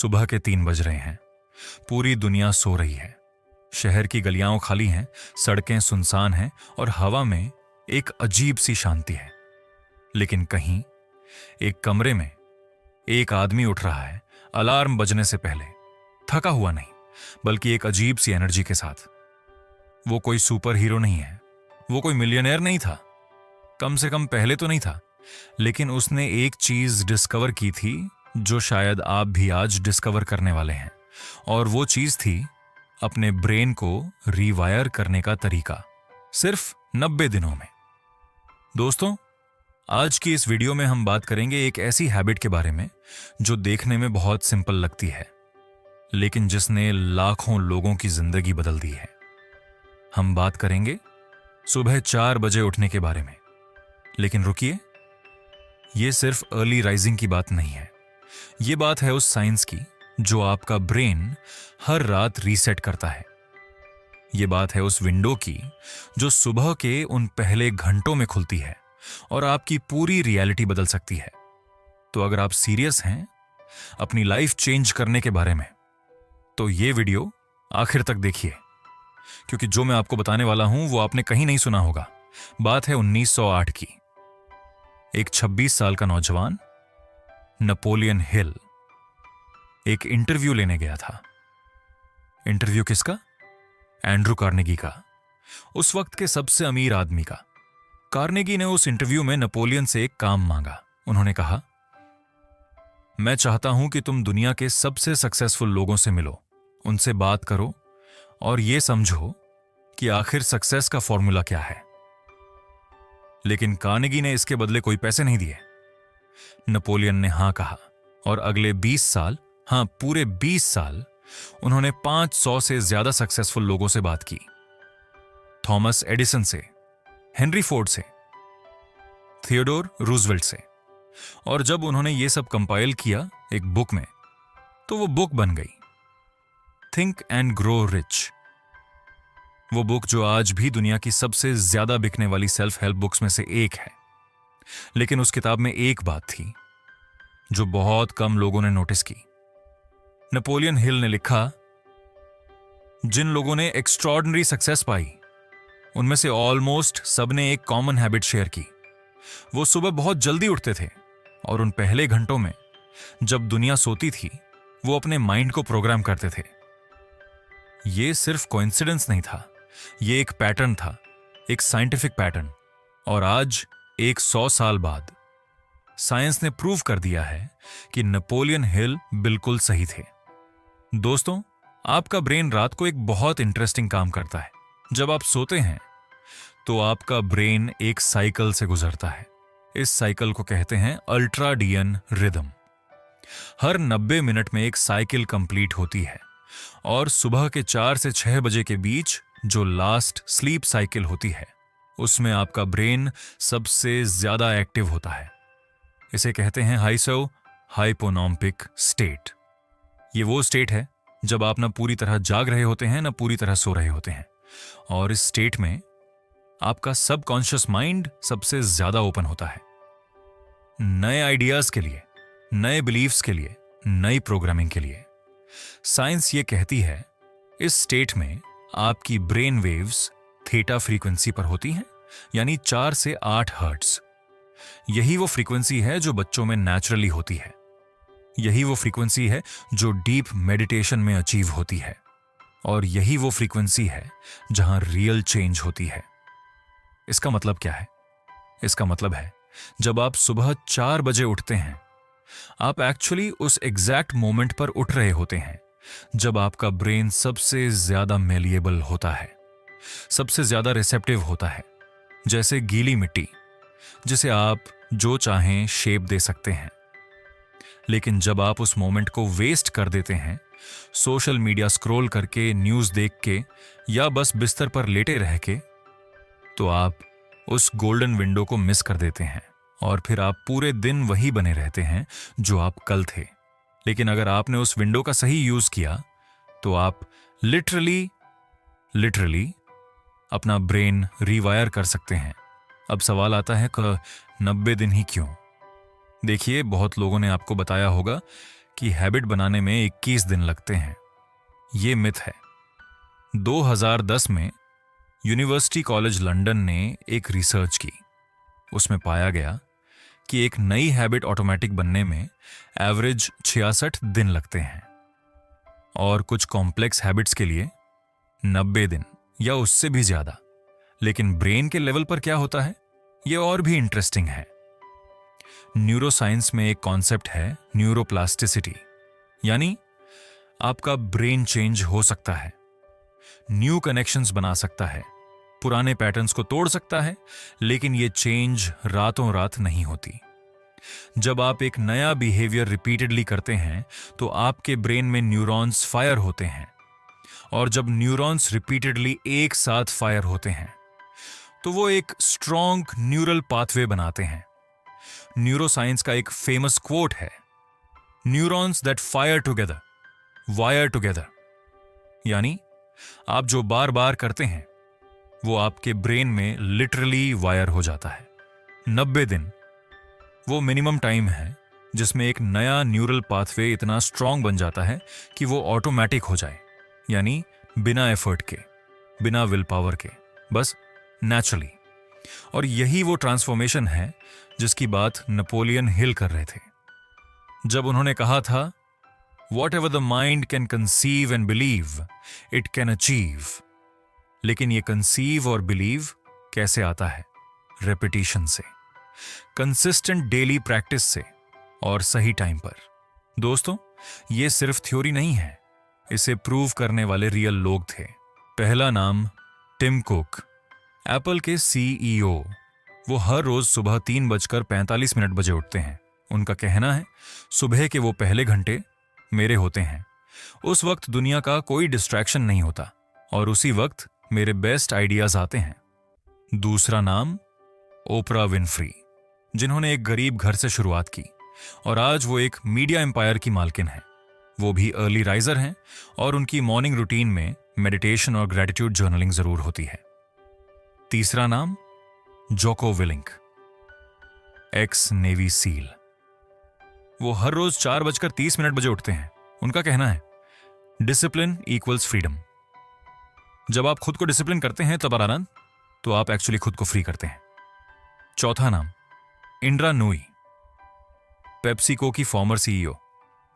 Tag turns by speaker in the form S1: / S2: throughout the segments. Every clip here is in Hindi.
S1: सुबह के 3 बज रहे हैं। पूरी दुनिया सो रही है। शहर की गलियां खाली हैं, सड़कें सुनसान हैं और हवा में एक अजीब सी शांति है। लेकिन कहीं एक कमरे में एक आदमी उठ रहा है, अलार्म बजने से पहले। थका हुआ नहीं, बल्कि एक अजीब सी एनर्जी के साथ। वो कोई सुपर हीरो नहीं है, वो कोई मिलियनेयर नहीं था, कम से कम पहले तो नहीं था। लेकिन उसने एक चीज डिस्कवर की थी जो शायद आप भी आज डिस्कवर करने वाले हैं। और वो चीज थी अपने ब्रेन को रीवायर करने का तरीका, सिर्फ 90 दिनों में। दोस्तों, आज की इस वीडियो में हम बात करेंगे एक ऐसी हैबिट के बारे में जो देखने में बहुत सिंपल लगती है, लेकिन जिसने लाखों लोगों की जिंदगी बदल दी है। हम बात करेंगे सुबह 4 बजे उठने के बारे में। लेकिन रुकिए, यह सिर्फ अर्ली राइजिंग की बात नहीं है। यह बात है उस साइंस की जो आपका ब्रेन हर रात रीसेट करता है। यह बात है उस विंडो की जो सुबह के उन पहले घंटों में खुलती है और आपकी पूरी रियलिटी बदल सकती है। तो अगर आप सीरियस हैं अपनी लाइफ चेंज करने के बारे में, तो यह वीडियो आखिर तक देखिए, क्योंकि जो मैं आपको बताने वाला हूं वो आपने कहीं नहीं सुना होगा। बात है 1908 की। एक 26 साल का नौजवान नेपोलियन हिल एक इंटरव्यू लेने गया था। इंटरव्यू किसका? एंड्रू कार्नेगी का, उस वक्त के सबसे अमीर आदमी का। कार्नेगी ने उस इंटरव्यू में नेपोलियन से एक काम मांगा। उन्होंने कहा, मैं चाहता हूं कि तुम दुनिया के सबसे सक्सेसफुल लोगों से मिलो, उनसे बात करो और यह समझो कि आखिर सक्सेस का फॉर्मूला क्या है। लेकिन कार्नेगी ने इसके बदले कोई पैसे नहीं दिए। नेपोलियन ने हां कहा और अगले 20 साल, हां पूरे 20 साल, उन्होंने 500 से ज्यादा सक्सेसफुल लोगों से बात की। थॉमस एडिसन से, हेनरी फोर्ड से, थियोडोर रूजवेल्ट से। और जब उन्होंने ये सब कंपाइल किया एक बुक में, तो वो बुक बन गई, थिंक एंड ग्रो रिच। वो बुक जो आज भी दुनिया की सबसे ज्यादा बिकने वाली सेल्फ हेल्प बुक्स में से एक है। लेकिन उस किताब में एक बात थी जो बहुत कम लोगों ने नोटिस की। नेपोलियन हिल ने लिखा, जिन लोगों ने एक्स्ट्रॉर्डिनरी सक्सेस पाई, उनमें से ऑलमोस्ट सबने एक कॉमन हैबिट शेयर की। वो सुबह बहुत जल्दी उठते थे और उन पहले घंटों में जब दुनिया सोती थी, वो अपने माइंड को प्रोग्राम करते थे। ये सिर्फ कोइंसिडेंस नहीं था, ये एक पैटर्न था, एक साइंटिफिक पैटर्न। और आज 100 साल बाद साइंस ने प्रूव कर दिया है कि नेपोलियन हिल बिल्कुल सही थे। दोस्तों, आपका ब्रेन रात को एक बहुत इंटरेस्टिंग काम करता है। जब आप सोते हैं तो आपका ब्रेन एक साइकिल से गुजरता है। इस साइकिल को कहते हैं अल्ट्राडियन रिदम। हर 90 मिनट में एक साइकिल कंप्लीट होती है और सुबह के 4 से 6 बजे के बीच जो लास्ट स्लीप साइकिल होती है, उसमें आपका ब्रेन सबसे ज्यादा एक्टिव होता है। इसे कहते हैं हाइसो हाइपोनॉम्पिक स्टेट। ये वो स्टेट है जब आप ना पूरी तरह जाग रहे होते हैं ना पूरी तरह सो रहे होते हैं। और इस स्टेट में आपका सबकॉन्शियस माइंड सबसे ज्यादा ओपन होता है, नए आइडियाज के लिए, नए बिलीव्स के लिए, नई प्रोग्रामिंग के लिए। साइंस ये कहती है इस स्टेट में आपकी ब्रेन वेव्स थीटा फ्रीक्वेंसी पर होती हैं, यानी 4 से 8 हर्ट्ज। यही वो फ्रीक्वेंसी है जो बच्चों में नेचुरली होती है। यही वो फ्रीक्वेंसी है जो डीप मेडिटेशन में अचीव होती है। और यही वो फ्रीक्वेंसी है जहां रियल चेंज होती है। इसका मतलब क्या है? इसका मतलब है जब आप सुबह 4 बजे उठते हैं, आप एक्चुअली उस एग्जैक्ट मोमेंट पर उठ रहे होते हैं जब आपका ब्रेन सबसे ज्यादा मेलिएबल होता है, सबसे ज्यादा रिसेप्टिव होता है, जैसे गीली मिट्टी जिसे आप जो चाहें शेप दे सकते हैं। लेकिन जब आप उस मोमेंट को वेस्ट कर देते हैं, सोशल मीडिया स्क्रॉल करके, न्यूज देख के या बस बिस्तर पर लेटे रह के, तो आप उस गोल्डन विंडो को मिस कर देते हैं और फिर आप पूरे दिन वही बने रहते हैं जो आप कल थे। लेकिन अगर आपने उस विंडो का सही यूज किया तो आप लिटरली अपना ब्रेन रीवायर कर सकते हैं। अब सवाल आता है कि 90 दिन ही क्यों? देखिए, बहुत लोगों ने आपको बताया होगा कि हैबिट बनाने में 21 दिन लगते हैं, ये मिथ है। 2010 में यूनिवर्सिटी कॉलेज लंदन ने एक रिसर्च की। उसमें पाया गया कि एक नई हैबिट ऑटोमेटिक बनने में एवरेज 66 दिन लगते हैं और कुछ कॉम्प्लेक्स हैबिट्स के लिए 90 दिन या उससे भी ज्यादा। लेकिन ब्रेन के लेवल पर क्या होता है, यह और भी इंटरेस्टिंग है। न्यूरोसाइंस में एक कॉन्सेप्ट है न्यूरोप्लास्टिसिटी, यानी आपका ब्रेन चेंज हो सकता है, न्यू कनेक्शंस बना सकता है, पुराने पैटर्न्स को तोड़ सकता है, लेकिन यह चेंज रातों रात नहीं होती। जब आप एक नया बिहेवियर रिपीटेडली करते हैं तो आपके ब्रेन में न्यूरॉन्स फायर होते हैं, और जब न्यूरॉन्स रिपीटेडली एक साथ फायर होते हैं तो वो एक स्ट्रॉन्ग न्यूरल पाथवे बनाते हैं। न्यूरोसाइंस का एक फेमस क्वोट है, neurons that fire together wire together, यानी आप जो बार बार करते हैं वो आपके ब्रेन में लिटरली वायर हो जाता है। 90 दिन वो मिनिमम टाइम है जिसमें एक नया न्यूरल पाथवे इतना स्ट्रांग बन जाता है कि वो ऑटोमेटिक हो जाए, यानी बिना एफर्ट के, बिना विल पावर के, बस नेचुरली। और यही वो ट्रांसफॉर्मेशन है जिसकी बात नेपोलियन हिल कर रहे थे जब उन्होंने कहा था, Whatever the mind can conceive and believe, it can achieve. लेकिन ये कंसीव और बिलीव कैसे आता है? रेपिटेशन से, कंसिस्टेंट डेली प्रैक्टिस से, और सही टाइम पर। दोस्तों, ये सिर्फ थ्योरी नहीं है, इसे प्रूव करने वाले रियल लोग थे। पहला नाम टिम कुक, एप्पल के CEO। वो हर रोज सुबह 3:45 बजे उठते हैं। उनका कहना है, सुबह के वो पहले घंटे मेरे होते हैं। उस वक्त दुनिया का कोई डिस्ट्रैक्शन नहीं होता और उसी वक्त मेरे बेस्ट आइडियाज आते हैं। दूसरा नाम ओपरा विनफ्री, जिन्होंने एक गरीब घर से शुरुआत की और आज वो एक मीडिया एम्पायर की मालकिन हैं। वो भी अर्ली राइजर हैं और उनकी मॉर्निंग रूटीन में मेडिटेशन और ग्रेटिट्यूड जर्नलिंग जरूर होती है। तीसरा नाम जोको विलिंक, एक्स नेवी सील। वो हर रोज 4:30 बजे उठते हैं। उनका कहना है, डिसिप्लिन इक्वल्स फ्रीडम। जब आप खुद को डिसिप्लिन करते हैं तब आनंद, तो आप एक्चुअली खुद को फ्री करते हैं। चौथा नाम इंद्रा नूई, पेप्सिको की फॉर्मर CEO।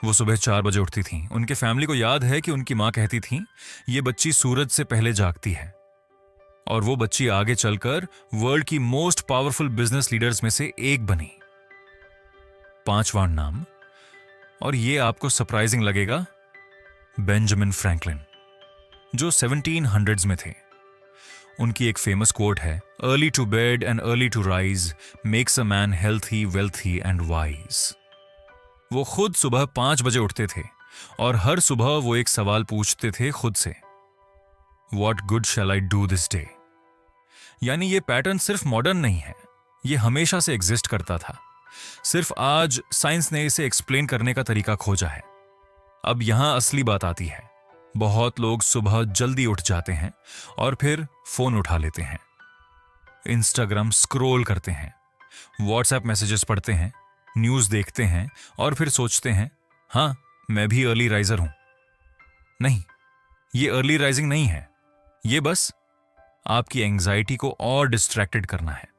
S1: वो सुबह 4 बजे उठती थीं। उनके फैमिली को याद है कि उनकी मां कहती थी, ये बच्ची सूरज से पहले जागती है, और वो बच्ची आगे चलकर वर्ल्ड की मोस्ट पावरफुल बिजनेस लीडर्स में से एक बनी। पांचवां नाम, और ये आपको सरप्राइजिंग लगेगा, बेंजामिन फ्रैंकलिन, जो 1700s में थे। उनकी एक फेमस कोट है, early to bed and early to rise makes a man healthy, wealthy and wise. वो खुद सुबह 5 बजे उठते थे और हर सुबह वो एक सवाल पूछते थे खुद से, what good shall I do this day. यानी ये पैटर्न सिर्फ मॉडर्न नहीं है, ये हमेशा से एग्जिस्ट करता था, सिर्फ आज साइंस ने इसे एक्सप्लेन करने का तरीका खोजा है। अब यहां असली बात आती है। बहुत लोग सुबह जल्दी उठ जाते हैं और फिर फोन उठा लेते हैं, इंस्टाग्राम स्क्रॉल करते हैं, व्हाट्सएप मैसेजेस पढ़ते हैं, न्यूज देखते हैं और फिर सोचते हैं, हाँ मैं भी अर्ली राइजर हूं। नहीं, ये अर्ली राइजिंग नहीं है, ये बस आपकी एंजाइटी को और डिस्ट्रैक्टेड करना है।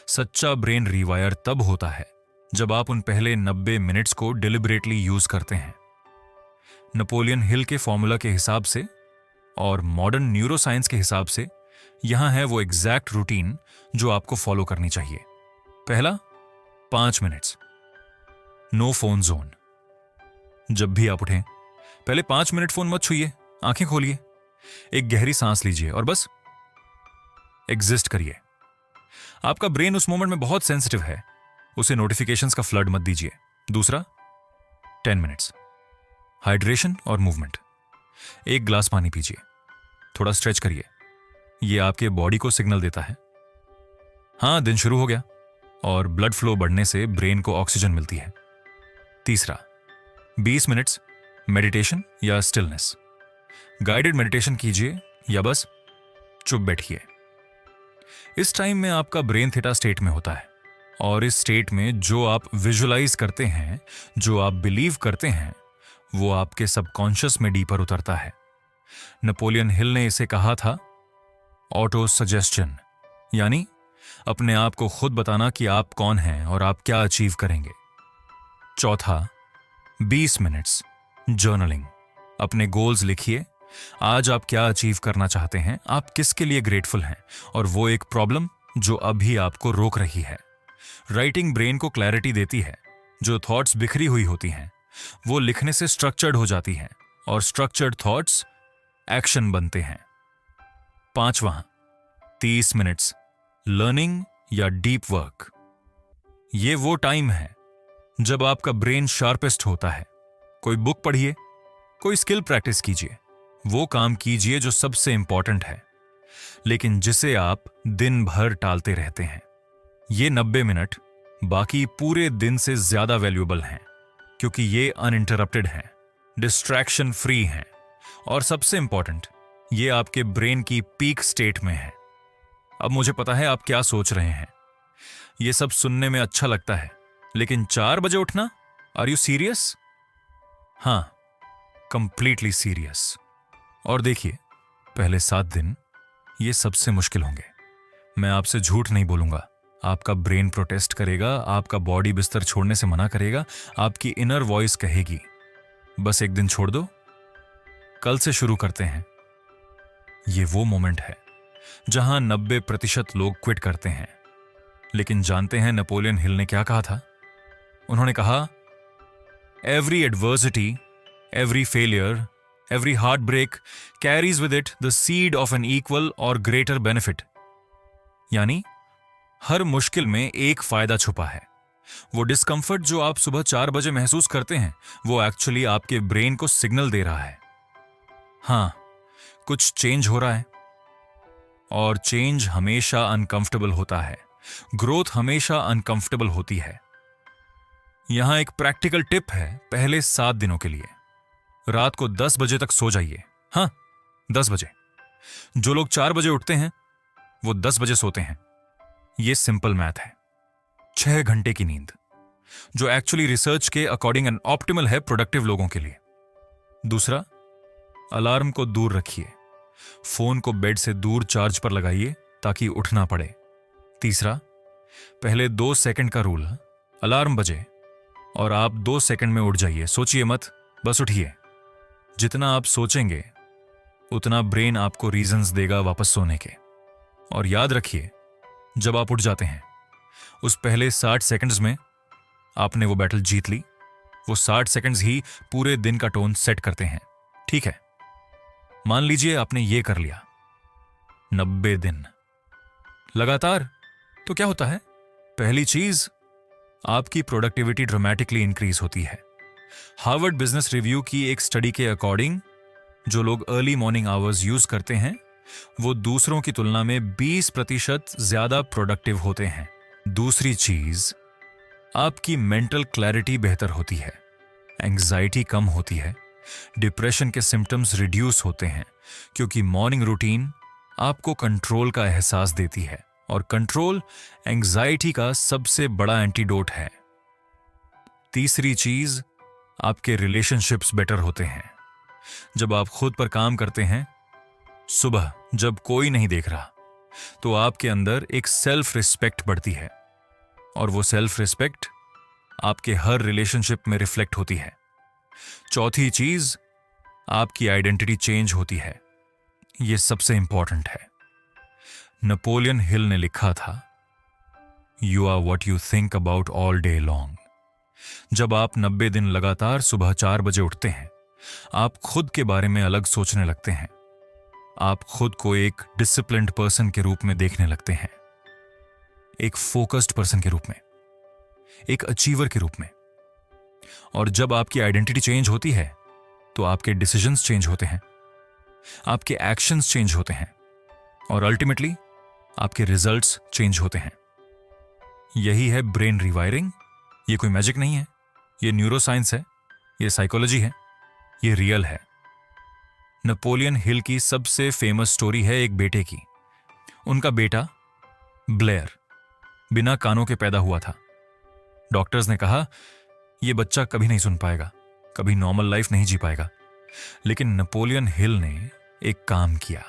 S1: सच्चा ब्रेन रिवायर तब होता है जब आप उन पहले 90 मिनट्स को डिलिबरेटली यूज करते हैं। नेपोलियन हिल के फॉर्मूला के हिसाब से और मॉडर्न न्यूरोसाइंस के हिसाब से यहां है वो एग्जैक्ट रूटीन जो आपको फॉलो करनी चाहिए। पहला, 5 मिनट्स, नो फोन जोन। जब भी आप उठें, पहले 5 मिनट फोन मत छूइए, आंखें खोलिए, एक गहरी सांस लीजिए और बस एग्जिस्ट करिए। आपका ब्रेन उस मोमेंट में बहुत सेंसिटिव है, उसे नोटिफिकेशंस का फ्लड मत दीजिए। दूसरा, 10 मिनट्स, हाइड्रेशन और मूवमेंट। एक ग्लास पानी पीजिए, थोड़ा स्ट्रेच करिए, यह आपके बॉडी को सिग्नल देता है, हाँ दिन शुरू हो गया, और ब्लड फ्लो बढ़ने से ब्रेन को ऑक्सीजन मिलती है। तीसरा, 20 मिनट्स मेडिटेशन या स्टिलनेस। गाइडेड मेडिटेशन कीजिए या बस चुप बैठिए। इस टाइम में आपका ब्रेन थीटा स्टेट में होता है और इस स्टेट में जो आप विजुलाइज करते हैं, जो आप बिलीव करते हैं, वो आपके सबकॉन्शियस में डीपर उतरता है। नेपोलियन हिल ने इसे कहा था ऑटो सजेस्शन, यानी अपने आप को खुद बताना कि आप कौन हैं और आप क्या अचीव करेंगे। चौथा, 20 मिनट्स जर्नलिंग। अपने गोल्स लिखिए। आज आप क्या अचीव करना चाहते हैं, आप किसके लिए ग्रेटफुल हैं, और वो एक प्रॉब्लम जो अभी आपको रोक रही है। राइटिंग ब्रेन को क्लैरिटी देती है। जो थॉट्स बिखरी हुई होती हैं वो लिखने से स्ट्रक्चर्ड हो जाती हैं, और स्ट्रक्चर्ड थॉट्स एक्शन बनते हैं। पांचवा, 30 मिनट्स लर्निंग या डीप वर्क। ये वो टाइम है जब आपका ब्रेन शार्पेस्ट होता है। कोई बुक पढ़िए, कोई स्किल प्रैक्टिस कीजिए, वो काम कीजिए जो सबसे इंपॉर्टेंट है, लेकिन जिसे आप दिन भर टालते रहते हैं। ये 90 मिनट बाकी पूरे दिन से ज्यादा वैल्यूएबल हैं, क्योंकि ये अनइंटरप्टेड हैं, डिस्ट्रैक्शन फ्री हैं, और सबसे इंपॉर्टेंट, ये आपके ब्रेन की पीक स्टेट में है। अब मुझे पता है आप क्या सोच रहे हैं। ये सब सुनने में अच्छा लगता है, लेकिन 4 बजे उठना, आर यू सीरियस? हां, कंप्लीटली सीरियस। और देखिए, पहले 7 दिन ये सबसे मुश्किल होंगे। मैं आपसे झूठ नहीं बोलूंगा। आपका ब्रेन प्रोटेस्ट करेगा, आपका बॉडी बिस्तर छोड़ने से मना करेगा, आपकी इनर वॉइस कहेगी बस एक दिन छोड़ दो, कल से शुरू करते हैं। ये वो मोमेंट है जहां 90% लोग क्विट करते हैं। लेकिन जानते हैं नेपोलियन हिल ने क्या कहा था? उन्होंने कहा, every adversity, every failure, every heartbreak carries with it the seed of an equal or greater benefit. यानी हर मुश्किल में एक फायदा छुपा है। वो डिस्कंफर्ट जो आप सुबह 4 बजे महसूस करते हैं, वो एक्चुअली आपके ब्रेन को सिग्नल दे रहा है, हां, कुछ चेंज हो रहा है। और चेंज हमेशा अनकंफर्टेबल होता है, ग्रोथ हमेशा अनकंफर्टेबल होती है। यहां एक प्रैक्टिकल टिप है पहले 7 दिनों के लिए। रात को 10 बजे तक सो जाइए। हां, 10 बजे। जो लोग 4 बजे उठते हैं वो 10 बजे सोते हैं। ये सिंपल मैथ है। 6 घंटे की नींद, जो एक्चुअली रिसर्च के अकॉर्डिंग एन ऑप्टिमल है प्रोडक्टिव लोगों के लिए। दूसरा, अलार्म को दूर रखिए। फोन को बेड से दूर चार्ज पर लगाइए ताकि उठना पड़े। तीसरा, पहले 2 सेकंड का रूल। अलार्म बजे और आप 2 सेकंड में उठ जाइए। सोचिए मत, बस उठिए। जितना आप सोचेंगे उतना ब्रेन आपको रीजंस देगा वापस सोने के। और याद रखिए, जब आप उठ जाते हैं उस पहले 60 सेकंड्स में आपने वो बैटल जीत ली। वो 60 सेकंड्स ही पूरे दिन का टोन सेट करते हैं। ठीक है, मान लीजिए आपने ये कर लिया 90 दिन लगातार, तो क्या होता है? पहली चीज, आपकी प्रोडक्टिविटी ड्रामेटिकली इंक्रीज होती है। हार्वर्ड बिजनेस रिव्यू की एक स्टडी के अकॉर्डिंग जो लोग अर्ली मॉर्निंग आवर्स यूज करते हैं वो दूसरों की तुलना में 20% ज्यादा प्रोडक्टिव होते हैं। दूसरी चीज, आपकी मेंटल क्लैरिटी बेहतर होती है, एंग्जाइटी कम होती है, डिप्रेशन के सिम्टम्स रिड्यूस होते हैं, क्योंकि मॉर्निंग रूटीन आपको कंट्रोल का एहसास देती है, और कंट्रोल एंग्जाइटी का सबसे बड़ा एंटीडोट है। तीसरी चीज, आपके रिलेशनशिप्स बेटर होते हैं। जब आप खुद पर काम करते हैं, सुबह जब कोई नहीं देख रहा, तो आपके अंदर एक सेल्फ रिस्पेक्ट बढ़ती है, और वो सेल्फ रिस्पेक्ट आपके हर रिलेशनशिप में रिफ्लेक्ट होती है। चौथी चीज, आपकी आइडेंटिटी चेंज होती है। यह सबसे इंपॉर्टेंट है। नेपोलियन हिल ने लिखा था, you are what you think about all day long. जब आप 90 दिन लगातार सुबह 4 बजे उठते हैं, आप खुद के बारे में अलग सोचने लगते हैं। आप खुद को एक डिसिप्लिन्ड पर्सन के रूप में देखने लगते हैं, एक फोकस्ड पर्सन के रूप में, एक अचीवर के रूप में। और जब आपकी आइडेंटिटी चेंज होती है तो आपके डिसीजंस चेंज होते हैं, आपके एक्शंस चेंज होते हैं, और अल्टीमेटली आपके रिजल्ट्स चेंज होते हैं। यही है ब्रेन रिवायरिंग। ये कोई मैजिक नहीं है, ये न्यूरोसाइंस है, ये साइकोलॉजी है, ये रियल है। नेपोलियन हिल की सबसे फेमस स्टोरी है एक बेटे की। उनका बेटा ब्लेयर बिना कानों के पैदा हुआ था। डॉक्टर्स ने कहा यह बच्चा कभी नहीं सुन पाएगा, कभी नॉर्मल लाइफ नहीं जी पाएगा। लेकिन नेपोलियन हिल ने एक काम किया।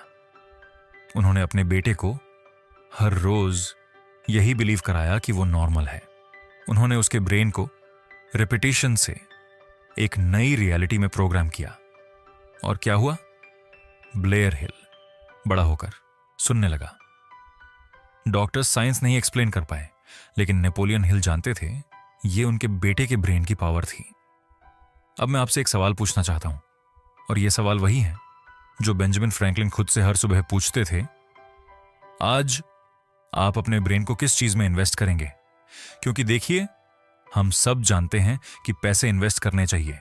S1: उन्होंने अपने बेटे को हर रोज यही बिलीव कराया कि वो नॉर्मल है। उन्होंने उसके ब्रेन को रिपीटिशन से एक नई रियलिटी में प्रोग्राम किया। और क्या हुआ? ब्लेयर हिल बड़ा होकर सुनने लगा। डॉक्टर्स साइंस नहीं एक्सप्लेन कर पाए, लेकिन नेपोलियन हिल जानते थे ये उनके बेटे के ब्रेन की पावर थी। अब मैं आपसे एक सवाल पूछना चाहता हूं, और यह सवाल वही है जो बेंजामिन फ्रैंकलिन खुद से हर सुबह पूछते थे। आज आप अपने ब्रेन को किस चीज में इन्वेस्ट करेंगे? क्योंकि देखिए, हम सब जानते हैं कि पैसे इन्वेस्ट करने चाहिए,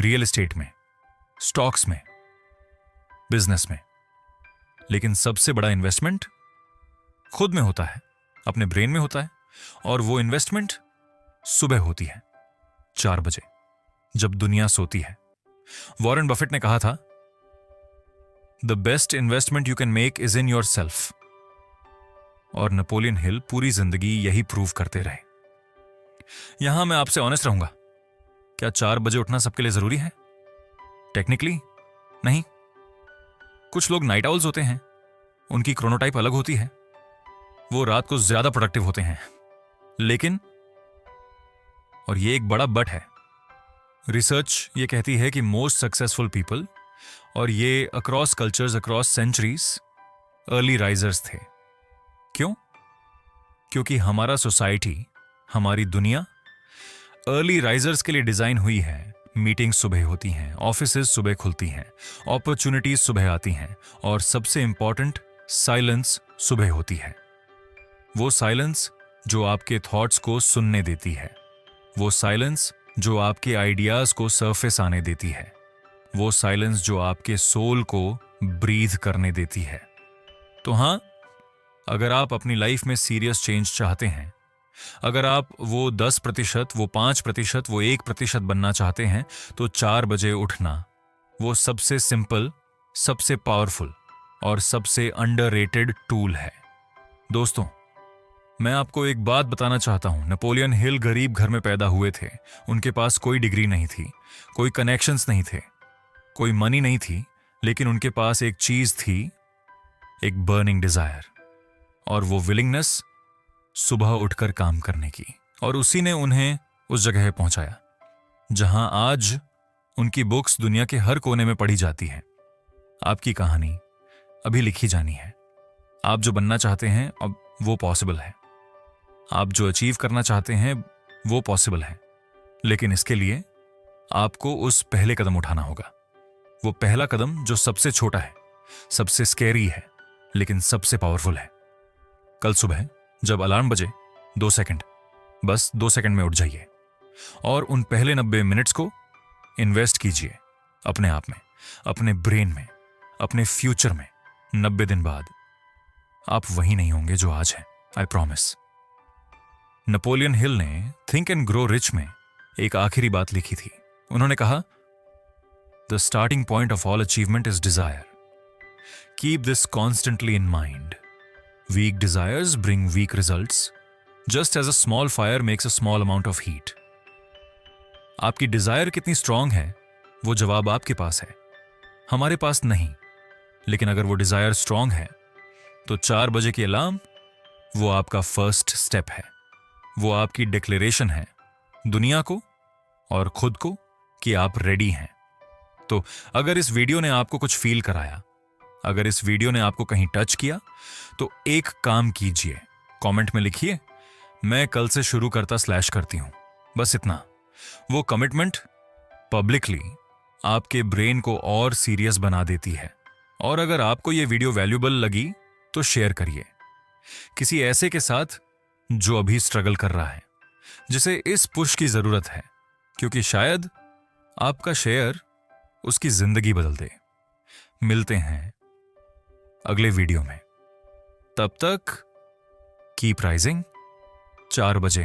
S1: रियल एस्टेट में, स्टॉक्स में, बिजनेस में। लेकिन सबसे बड़ा इन्वेस्टमेंट खुद में होता है, अपने ब्रेन में होता है। और वो इन्वेस्टमेंट सुबह होती है, 4 बजे, जब दुनिया सोती है। वॉरेन बफेट ने कहा था, the best investment you can make is in your self. और नेपोलियन हिल पूरी जिंदगी यही प्रूव करते रहे। यहां मैं आपसे ऑनेस्ट रहूंगा, क्या 4 बजे उठना सबके लिए जरूरी है? टेक्निकली नहीं। कुछ लोग नाइट आउल्स होते हैं, उनकी क्रोनोटाइप अलग होती है, वो रात को ज्यादा प्रोडक्टिव होते हैं। लेकिन, और ये एक बड़ा बट है, रिसर्च ये कहती है कि मोस्ट सक्सेसफुल पीपल, और ये across cultures, across centuries, early risers थे। क्यों? क्योंकि हमारा सोसाइटी, हमारी दुनिया अर्ली राइजर्स के लिए डिजाइन हुई है। मीटिंग्स सुबह होती हैं, ऑफिसेज सुबह खुलती हैं, अपॉर्चुनिटीज सुबह आती हैं, और सबसे इंपॉर्टेंट, साइलेंस सुबह होती है। वो साइलेंस जो आपके थॉट्स को सुनने देती है, वो साइलेंस जो आपके आइडियाज को सरफेस आने देती है, वो साइलेंस जो आपके सोल को ब्रीथ करने देती है। तो हां, अगर आप अपनी लाइफ में सीरियस चेंज चाहते हैं, अगर आप वो 10%, वो 5%, वो 1% बनना चाहते हैं, तो 4 बजे उठना वो सबसे सिंपल, सबसे पावरफुल और सबसे अंडररेटेड टूल है। दोस्तों, मैं आपको एक बात बताना चाहता हूं। नेपोलियन हिल गरीब घर में पैदा हुए थे। उनके पास कोई डिग्री नहीं थी, कोई कनेक्शंस नहीं थे, कोई मनी नहीं थी, लेकिन उनके पास एक चीज थी, एक बर्निंग डिजायर, और वो विलिंगनेस सुबह उठकर काम करने की। और उसी ने उन्हें उस जगह पहुंचाया जहां आज उनकी बुक्स दुनिया के हर कोने में पढ़ी जाती हैं। आपकी कहानी अभी लिखी जानी है। आप जो बनना चाहते हैं, अब वो पॉसिबल है। आप जो अचीव करना चाहते हैं, वो पॉसिबल है। लेकिन इसके लिए आपको उस पहले कदम उठाना होगा। वो पहला कदम जो सबसे छोटा है, सबसे स्कैरी है, लेकिन सबसे पावरफुल है। कल सुबह जब अलार्म बजे, 2 सेकंड, बस 2 सेकंड में उठ जाइए और उन पहले 90 मिनट्स को इन्वेस्ट कीजिए अपने आप में, अपने ब्रेन में, अपने फ्यूचर में। 90 दिन बाद आप वही नहीं होंगे जो आज हैं, आई प्रॉमिस। नेपोलियन हिल ने थिंक एंड ग्रो रिच में एक आखिरी बात लिखी थी। उन्होंने कहा, the starting point of all achievement is desire. Keep this constantly in mind. Weak desires bring weak results, just as a small fire makes a small amount of heat. आपकी डिजायर कितनी स्ट्रांग है, वो जवाब आपके पास है, हमारे पास नहीं। लेकिन अगर वो डिजायर स्ट्रांग है, तो 4 बजे की अलार्म वो आपका फर्स्ट स्टेप है। वो आपकी डिक्लेरेशन है दुनिया को और खुद को कि आप रेडी हैं। तो अगर इस वीडियो ने आपको कुछ फील कराया, अगर इस वीडियो ने आपको कहीं टच किया, तो एक काम कीजिए, कमेंट में लिखिए, मैं कल से शुरू करती हूं। बस इतना। वो कमिटमेंट पब्लिकली आपके ब्रेन को और सीरियस बना देती है। और अगर आपको यह वीडियो वैल्यूएबल लगी तो शेयर करिए किसी ऐसे के साथ जो अभी स्ट्रगल कर रहा है, जिसे इस पुश की जरूरत है, क्योंकि शायद आपका शेयर उसकी जिंदगी बदल दे। मिलते हैं अगले वीडियो में। तब तक कीप राइजिंग। 4 बजे